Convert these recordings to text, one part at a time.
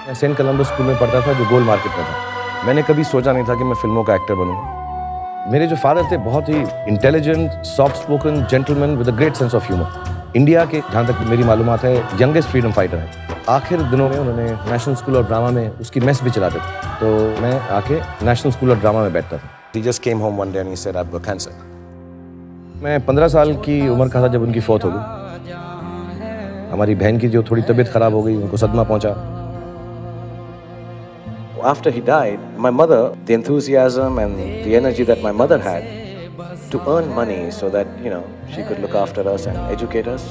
मैं Saint Columbus school में पढ़ता था जो गोल मार्केट में था। मैंने कभी सोचा नहीं था कि मैं फिल्मों का एक्टर बनूंगा। मेरे जो फादर थे बहुत ही intelligent, soft spoken gentleman with a great sense of humour. India के, जहाँ तक मेरी मालूमात है, यंगेस्ट फ्रीडम फाइटर हैं। आखिर दिनों में उन्होंने नेशनल स्कूल ऑफ ड्रामा में उसकी मेस भी चलाते थे, तो मैं आके नेशनल स्कूल ऑफ ड्रामा में बैठता था। He just came home one day and he said, I've got cancer. मैं 15 साल की उम्र का था जब उनकी फौत हो गई। हमारी बहन की जो थोड़ी तबीयत खराब हो गई, उनको सदमा पहुंचा। After he died, my mother, the enthusiasm and the energy that my mother had to earn money so that, she could look after us and educate us.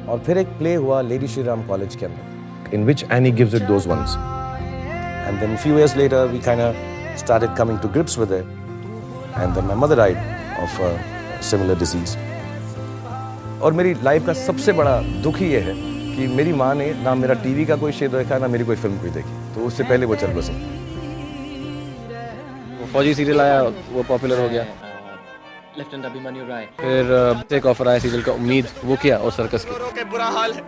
और फिर एक प्ले हुआ लेडी श्री राम कॉलेज के अंदर, in which Annie gives it those ones. And then a few years later, we kind of started coming to grips with it. And then my mother died of a similar disease. और मेरी life का सबसे बड़ा दुख ही ये है कि मेरी माँ ने ना मेरा टीवी का कोई शो देखा, ना मेरी कोई फिल्म कोई देखी, तो उससे पहले वो चल बसी। फौजी सीरियल आया, वो पॉपुलर हो गया। लेफ्टिनेंट अभिमन्यु राय, फिर एक ऑफर आया सीरियल का उम्मीद, वो किया, और सर्कस के बुरा हाल है।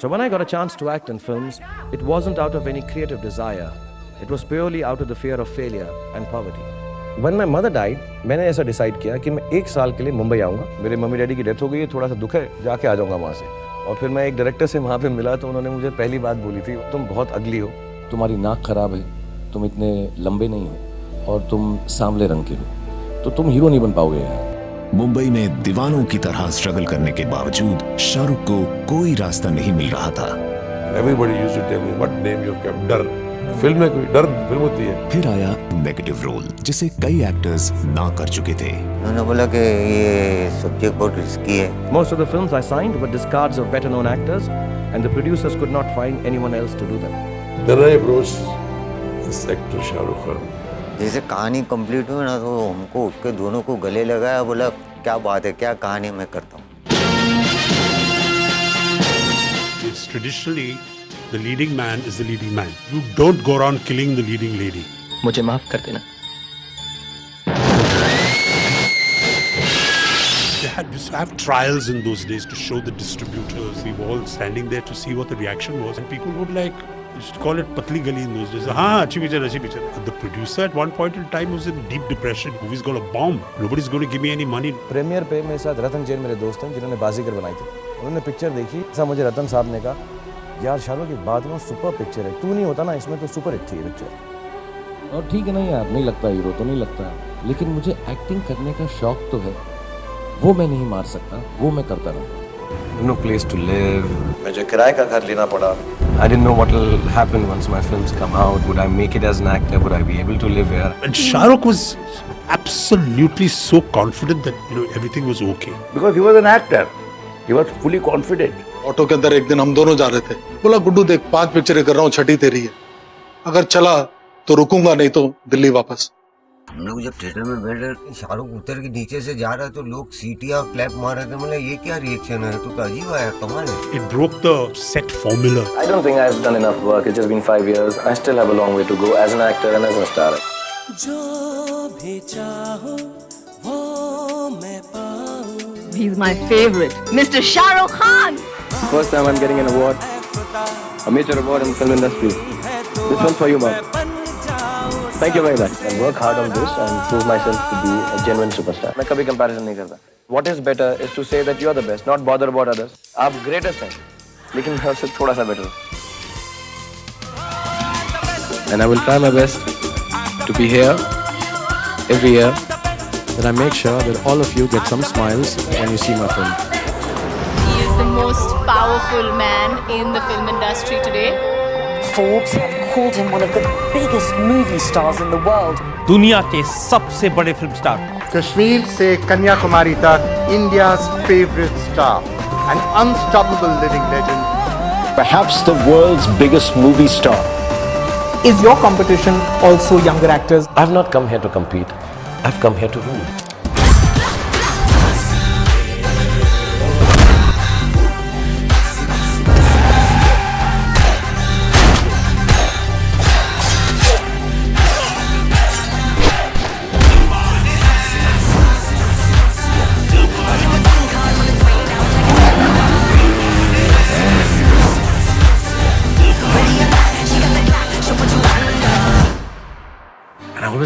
So when I got a chance to act in films, it wasn't out of any creative desire. It was purely out of the fear of failure and poverty. When my mother died, मैंने ऐसा decide किया कि मैं 1 साल के लिए मुंबई आऊँगा। मेरे मम्मी डैडी की डेथ हो गई है, थोड़ा सा दुख है, जाके आ जाऊँगा वहाँ से। और फिर मैं एक डायरेक्टर से वहाँ पे मिला, तो उन्होंने मुझे पहली बात बोली थी, तुम बहुत अगली हो, तुम्हारी नाक खराब है, तुम इतने लंबे नहीं हो, और तुम सांवले रंग के हो, तो तुम हीरो नहीं बन पाओगे यार। मुंबई में दीवानों की तरह स्ट्रगल करने के बावजूद शाहरुख को कोई रास्ता नहीं मिल रहा था। Everybody used to tell me, what name you've kept? डर। फिल्म में कोई डर फिल्म होती है। फिर आया नेगेटिव रोल, जिसे कई एक्टर्स ना कर चुके थे। उन्होंने बोला कि ये सब्जेक्ट बहुत रिस्की है। Most of the films I signed were discards of better known actors, and the producers could not find anyone else to do them. Then I approached this actor Shahrukh Khan. जैसे कहानी complete हुई ना, तो हमको उठ के दोनों को गले लगाया, बोला क्या बात है, क्या कहानी मैं करता हूँ। It's traditionally the leading man is the leading man. You don't go around killing the leading lady. मुझे माफ कर देना। They used to have trials in those days to show the distributors. We were all standing there to see what the reaction was, and people would used to call it Patli Gali in those days. हाँ, अच्छी picture. The producer at one point in time was in deep depression. Movie's got a bomb. Nobody's going to give me any money. Premier पे मेरे साथ रतन जैन मेरे दोस्त हैं, जिन्होंने बाजीगर बनाई थी। उन्होंने पिक्चर देखी, ऐसा मुझे रतन साहब ने कहा, यार शाहरुख एक बात में सुपर पिक्चर है, तू नहीं होता ना इसमें तो सुपर हिट थी ये पिक्चर। और ठीक है ना यार, नहीं लगता हीरो तो नहीं लगता, लेकिन मुझे एक्टिंग करने का शौक तो है, वो मैं नहीं मार सकता, वो मैं करता रहूँ। No place to live. मुझे किराए का घर लेना पड़ा। I didn't know what will happen once my films come out. Would I make it as an actor? Would I be able to live here? And Shahrukh was absolutely so confident that everything was okay. Because he was an actor. He was fully confident. Auto के अंदर एक दिन हम दोनों जा रहे थे, बोला गुड्डू देख 5 पिक्चरें कर रहा हूँ, 6ठी तेरी है, अगर चला तो रुकूंगा, नहीं तो दिल्ली वापस। हम लोग जब थिएटर में बैठ रहे, शाहरुख उतर के नीचे से जा रहा है, तो लोग सीटियां क्लैप मार रहे थे। मतलब ये क्या रिएक्शन है, तो अजीब आया, कमाल है। It broke the set formula. I don't think I've done enough work. It's just been 5 years. I still have a long way to go as an actor and as a star. जो भी चाहो वो मैं पाऊं। He's my favorite, Mr. Shah Rukh Khan. First time I'm getting an award, a major award in the film industry. This one's for you, Bob. Thank you very much. I work hard on this and prove myself to be a genuine superstar. मैं कभी comparison नहीं करता. What is better is to say that you are the best, not bother about others. आप greatest हैं, लेकिन मैं उससे थोड़ा सा better हूँ. And I will try my best to be here every year, that I make sure that all of you get some smiles when you see my film. He is the most powerful man in the film industry today. Forbes have called him one of the biggest movie stars in the world. दुनिया के सबसे बड़े film star. Kashmir से कन्याकुमारी तक, India's favorite star, an unstoppable living legend. Perhaps the world's biggest movie star. Is your competition also younger actors? I've not come here to compete. I've come here to win. She got the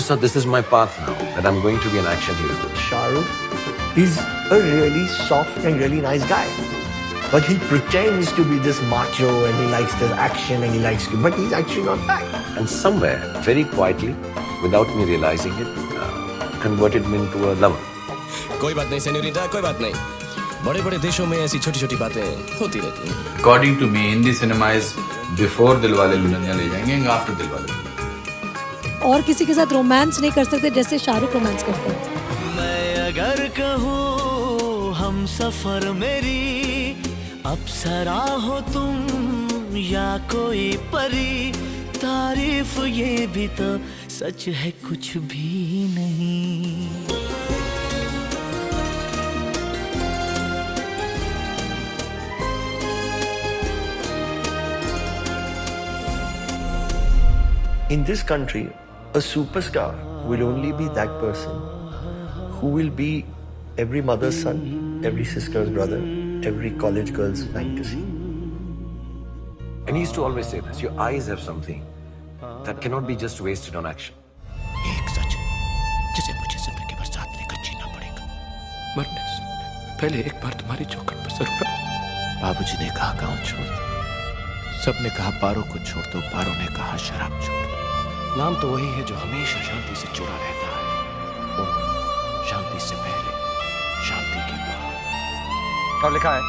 always thought this is my path now, that I'm going to be an action hero. Shahrukh is a really soft and really nice guy. But he pretends to be this macho and he likes this action and he likes to, but he's actually not that. And somewhere, very quietly, without me realizing it, converted me into a lover. कोई बात नहीं senorita, कोई बात नहीं. बड़े-बड़े देशों में ऐसी छोटी-छोटी बातें होती रहती हैं. According to me, Hindi cinema is before Dilwale Dulhania ले जाएंगे and after दिलवाले. और किसी के साथ रोमांस नहीं कर सकते जैसे शाहरुख रोमांस करते हैं. मैं अगर कहूँ हम सफर मेरी अप्सरा हो तुम या कोई परी, तारीफ ये भी तो सच है कुछ भी नहीं. In this country, a superstar will only be that person who will be every mother's son, every sister's brother, every college girl's fantasy. And he used to always say this, your eyes have something that cannot be just wasted on action. एक सच जिसे मुझे जिंदगी भर साथ लेकर जीना पड़ेगा. मरने से पहले एक बार तुम्हारी चौखट पर जरूर. बाबूजी ने कहा गांव छोड़ दो. सबने कहा पारो को छोड़ दो. पारो ने कहा शराब छोड़ दो. नाम तो वही है जो हमेशा शांति से जुड़ा रहता है. शांति से पहले, शांति के बाद. और लिखा है,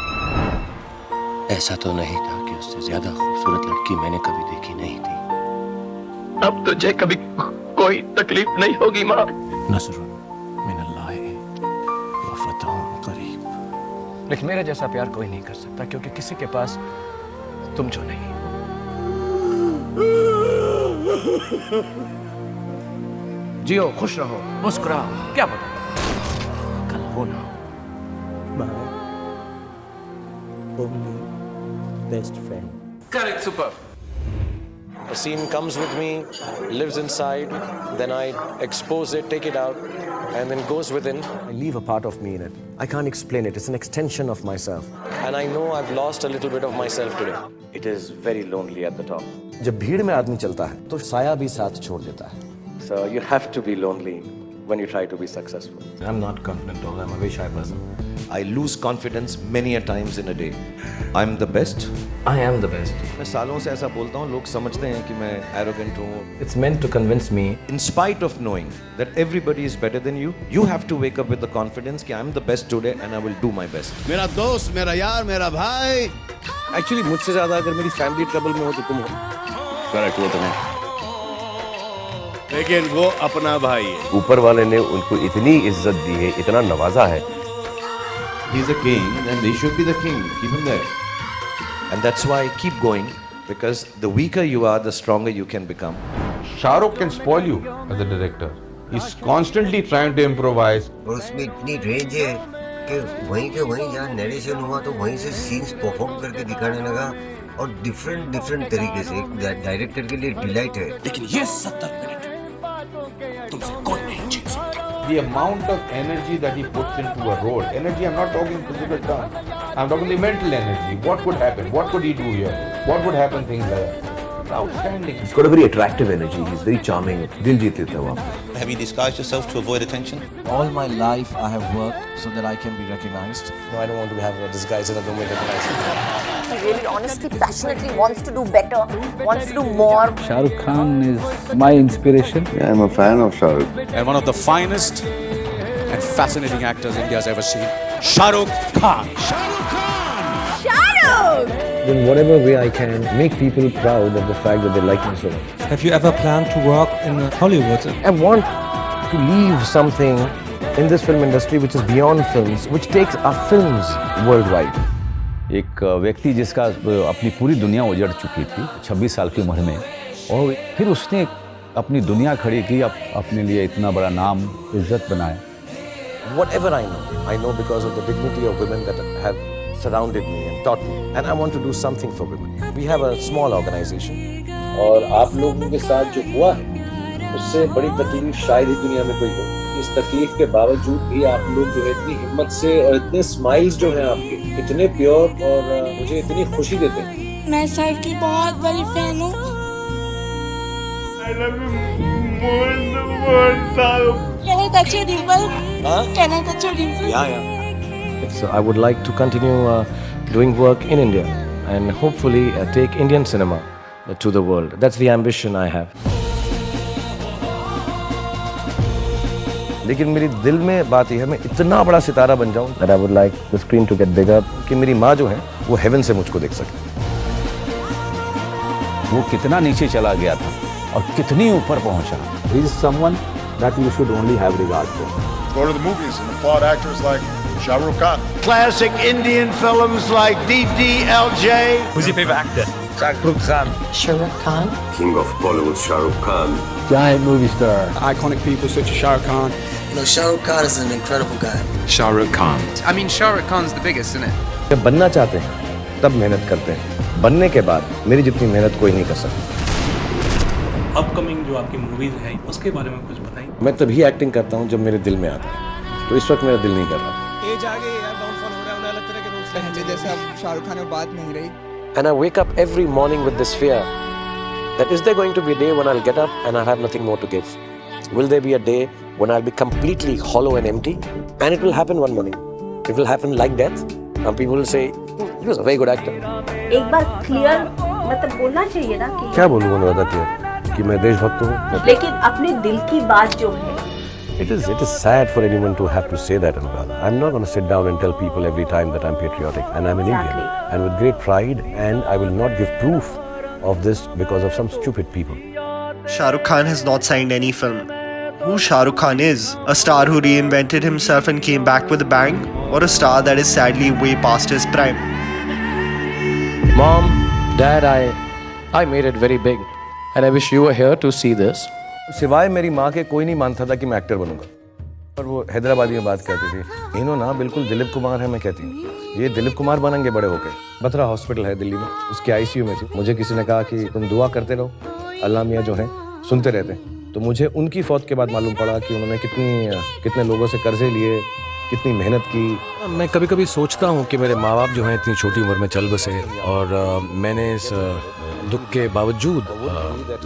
ऐसा तो नहीं था कि उससे ज्यादा खूबसूरत लड़की मैंने कभी देखी नहीं थी. अब तुझे कभी कोई तकलीफ नहीं होगी माँ. नसरुन मिनल्लाह व फतहुन करीब. लेकिन मेरे जैसा प्यार कोई नहीं कर सकता क्योंकि किसी के पास तुम जो नहीं. जियो, खुश रहो, मुस्कुराओ, क्या पता कल हो ना हो. My only best friend. Correct, super. A scene comes with me, lives inside, then I expose it, take it out, and then goes within. I leave a part of me in it. I can't explain it. It's an extension of myself. And I know I've lost a little bit of myself today. It is very lonely at the top. जब भीड़ में आदमी चलता है, तो साया भी साथ छोड़ देता है. So you have to be lonely when you try to be successful. I'm not confident at all. I'm a very shy person. I lose confidence many a times in a day. I'm the best. I am the best. मैं सालों से ऐसा बोलता हूँ, लोग समझते हैं कि मैं arrogant हूँ. It's meant to convince me. In spite of knowing that everybody is better than you, you have to wake up with the confidence कि I'm the best today and I will do my best. मेरा दोस्त, मेरा यार, मेरा भाई. Actually मुझसे ज़्यादा अगर मेरी family trouble में हो तो तुम हो. Correct, वो तो नहीं. लेकिन वो अपना भाई है. ऊपर वाले ने उनको इतनी इज्जत दी है, इतना नवाजा है. He's a king and he should be the king. Keep him there. And that's why I keep going because the weaker you are, the stronger you can become. Shah Rukh can spoil you as a director. He's constantly trying to improvise. और उसमें इतनी range है कि वहीं के वहीं जहाँ narration हुआ तो वहीं से सीन्स परफॉर्म करके दिखाने लगा और डिफरेंट तरीके से. एक डायरेक्टर के लिए डिलाइट है. लेकिन ये 70 मिनट तुमसे कोई नहीं छीन सकता. The amount of energy that he puts into a role. Energy, I'm not talking physical terms. I'm talking the mental energy. What could happen? What could he do here? What would happen? Things like that. Outstanding. He's got a very attractive energy. He's very charming. Dil jeet leta hai wo aap. Have you disguised yourself to avoid attention? All my life I have worked so that I can be recognized. No, I don't want to have a disguise and I don't make recognized. He really honestly, passionately wants to do better, wants to do more. Shah Rukh Khan is my inspiration. Yeah, I'm a fan of Shah Rukh. And one of the finest and fascinating actors India's ever seen. Shah Rukh Khan. Shah Rukh Khan. Shah Rukh! In whatever way I can make people proud of the fact that they like me so much. Have you ever planned to work in Hollywood? I want to leave something in this film industry which is beyond films, which takes our films worldwide. एक व्यक्ति जिसका अपनी पूरी दुनिया उजड़ चुकी थी 26 साल की उम्र में, और फिर उसने अपनी दुनिया खड़ी की, अपने लिए इतना बड़ा नाम, इज्जत बनाया. Whatever I know because of the dignity of women that have surrounded me and taught me, and I want to do something for women. We have a small organization. और आप लोगों के साथ जो हुआ है उससे बड़ी तकलीफ शायद ही दुनिया में कोई हो. इस तकलीफ के बावजूद भी आप लोग जो है इतनी हिम्मत से और इतने स्माइल्स जो हैं आपके इतने प्योर और मुझे इतनी खुशी देते हैं. मैं सर की बहुत बड़ी फैन हूँ. Can I touch your dimple? Can I touch your dimple? Yeah. So I would like to continue doing work in India and hopefully take Indian cinema to the world. That's the ambition I have. लेकिन मेरी दिल में बात यह है मैं इतना बड़ा सितारा बन जाऊं that I would like the screen to get bigger कि मेरी माँ जो है वो हेवन से मुझको देख सके. वो कितना नीचे चला गया था और कितनी ऊपर पहुंचा. He is someone that you should only have regard for. Go to the movies and applaud actors like Shah Rukh Khan. Classic Indian films like DDLJ. Who's your favorite actor? Shah Rukh Khan. Shah Rukh Khan. King of Bollywood, Shah Rukh Khan. Giant movie star. Iconic people such as Shah Rukh Khan. You know, Shah Rukh Khan is an incredible guy. Shah Rukh Khan. I mean, Shah Rukh Khan's the biggest, isn't it? जब बनना चाहते हैं तब मेहनत करते हैं. बनने के बाद मेरी जितनी मेहनत कोई नहीं कर सकता. अपकमिंग जो आपकी मूवीज हैं उसके बारे में कुछ बताइए. मैं तभी एक्टिंग करता हूँ जब मेरे दिल में आता है. तो इस वक्त मेरा दिल नहीं कर रहा. एज आ गई यार, डाउनफॉल हो रहा है, उन्हें अलग तरह के रूल्स लगाने जैसे अब शाहरुख खान में बात नहीं रही. And I wake up every morning with this fear that is there going to be a day when I'll get up and I'll have nothing more to give? Will there be a day when I'll be completely hollow and empty? And it will happen one morning. It will happen like death. And people will say, he was a very good actor. एक बार clear मतलब बोलना चाहिए ना कि क्या बोलूँ Anuradha clear कि मैं देशभक्त हूँ. लेकिन अपने दिल की बात जो है. It is sad for anyone to have to say that, Anuradha. I'm not going to sit down and tell people every time that I'm patriotic and I'm an Indian. And with great pride, and I will not give proof of this because of some stupid people. Shah Rukh Khan has not signed any film. Who Shah Rukh Khan is? A star who reinvented himself and came back with a bang? Or a star that is sadly way past his prime? Mom, Dad, I made it very big. And I wish you were here to see this. सिवाय मेरी माँ के कोई नहीं मानता था कि मैं एक्टर बनूंगा. और वो हैदराबादी में बात करती थी, इन्हों ना बिल्कुल दिलीप कुमार है. मैं कहती हूँ ये दिलीप कुमार बनेंगे बड़े होके. बत्रा हॉस्पिटल है दिल्ली में, उसके आईसीयू में थी. मुझे किसी ने कहा कि तुम दुआ करते रहो, अल्लाह मियाँ जो है सुनते रहते हैं. तो मुझे उनकी फौत के बाद मालूम पड़ा कि उन्होंने कितने लोगों से कर्जे लिए, कितनी मेहनत की. मैं कभी कभी सोचता हूँ कि मेरे माँ बाप जो हैं इतनी छोटी उम्र में चल बसे और मैंने इस दुख के बावजूद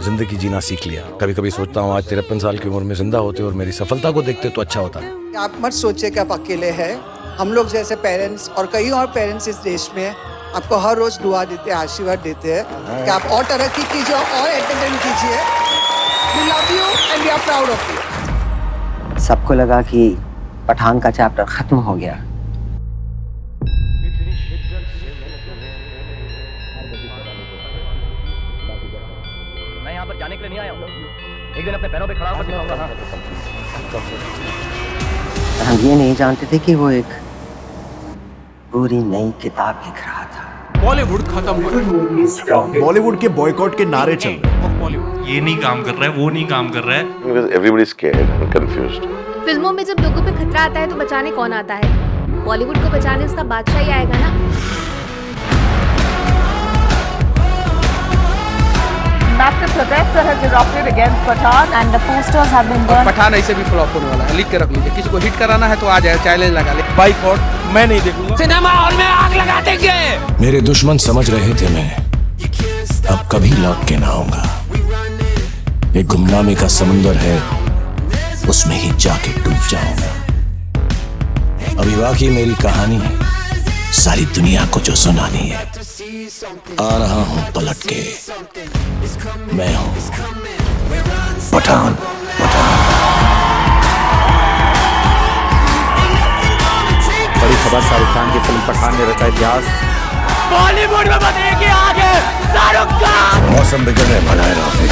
जिंदगी जीना सीख लिया. कभी कभी सोचता हूँ आज 53 साल की उम्र में जिंदा होते और मेरी सफलता को देखते तो अच्छा होता. आप मत सोचिए कि आप अकेले हैं. हम लोग जैसे पेरेंट्स और कई और पेरेंट्स इस देश में आपको हर रोज दुआ देते हैं, आशीर्वाद देते हैं कि आप और तरक्की कीजिए और एंटरटेन कीजिए. We love you and we are proud of you. सबको लगा कि पठान का चैप्टर खत्म हो गया. मैं यहाँ पर जाने के लिए नहीं आया हूँ. एक दिन अपने पैरों पे खड़ा होकर दिखाऊंगा. हम ये नहीं जानते थे कि वो एक पूरी नई किताब लिख रहा था. बॉलीवुड खत्म हो गया. बॉलीवुड के बॉयकॉट के नारे चल रहे हैं. ये नहीं काम कर रहा है, वो नहीं काम कर रहा है. Because everybody is scared and confused. फिल्मों में जब लोगों पे खतरा आता है तो बचाने कौन आता है? बॉलीवुड को बचाने उसका बादशाह ही आएगा ना. Massive protester has erupted against Pathan and the posters have been burned. Pathan ऐसे भी फ्लॉप होने वाला है. लिख के रख लीजिए. किसी को हिट कराना है तो आ जाए, चैलेंज लगा ले. बाइकआउट मैं नहीं देखूंगा. सिनेमा हॉल में आग लगा देंगे. मेरे दुश्मन समझ रहे थे मैं अब कभी लौट के ना आऊंगा. एक गुमनामी का समुंदर है, उसमें ही जाके डूब जाऊंगा. अभी बाकी मेरी कहानी है, सारी दुनिया को जो सुनानी है. आ रहा हूं पलट के, मैं हूं पठान. बड़ी खबर, शाहरुख खान की फिल्म पठान ने रचा इतिहास. बॉलीवुड में बनेगी आगे शाहरुख खान. मौसम बिगड़ने वाला है राफिक,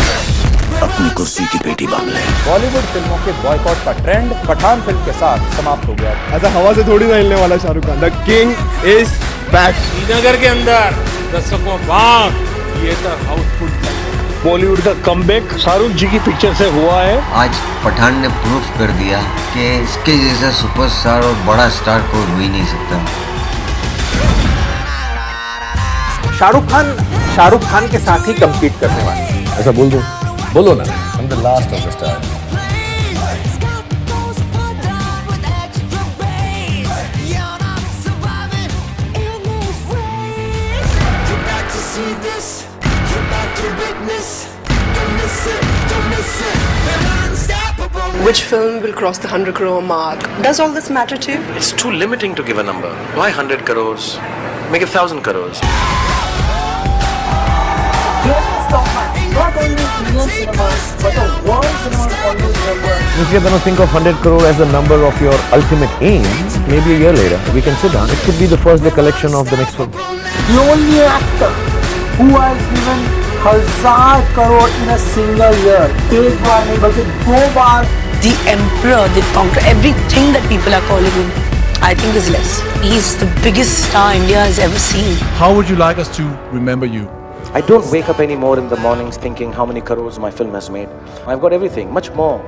अपनी कुर्सी की पेटी बांध ले. बॉलीवुड फिल्मों के बॉयकॉट का ट्रेंड पठान फिल्म के साथ समाप्त हो गया. ऐसा हवा से थोड़ी ना हिलने वाला Shahrukh Khan. The king is back. Srinagar के अंदर दर्शकों बाग थिएटर हाउसफुल. बॉलीवुड का कमबैक शाहरुख जी की पिक्चर से हुआ है. आज पठान ने प्रूफ कर दिया कि इसके जैसा सुपरस्टार और बड़ा स्टार कोई हो ही नहीं सकता. शाहरुख खान के साथ ही कम्पीट करने वाले. ऐसा बोल दो, बोलो ना. I'm the last of the stars. See this, you're about to witness. Don't miss it, don't which film will cross the 100 crore mark. Does all this matter to you? It's too limiting to give a number. Why 100 crores? Make it 1,000 crores. Not only Indian cinemas, but the world cinemas always remember. If you're going to think of 100 crore as the number of your ultimate aim, maybe a year later, we can sit down. It could be the first day collection of the next film. The only actor who has given 1,000 crore in a single year. एक बार नहीं बल्कि 2 बार. The emperor, the conqueror, everything that people are calling him, I think is less. He's the biggest star India has ever seen. How would you like us to remember you? I don't wake up anymore in the mornings thinking how many crores my film has made. I've got everything, much more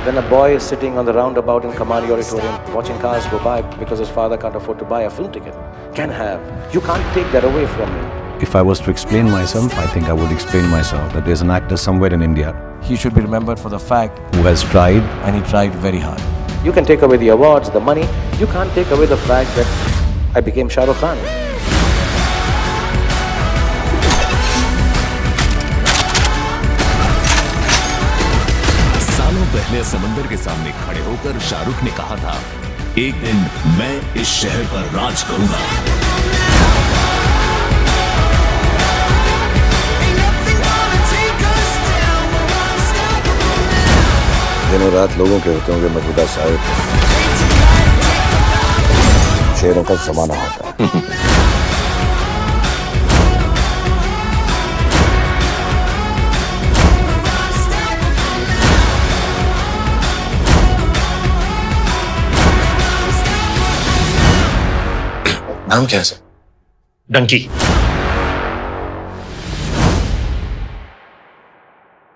than a boy sitting on the roundabout in Kamari Auditorium watching cars go by because his father can't afford to buy a film ticket. Can have. You can't take that away from me. If I was to explain myself, I think I would explain myself that there's an actor somewhere in India He should be remembered for the fact who has tried and he tried very hard. You can take away the awards, the money. You can't take away the fact that I became Shah Rukh Khan. सालों पहले समंदर के सामने खड़े होकर शाहरुख ने कहा था, एक दिन मैं इस शहर पर राज करूंगा। दिनों रात लोगों के होते होंगे मौजूदा साहिब, शेरों का जमाना होता है। नाम क्या है सर? डंकी।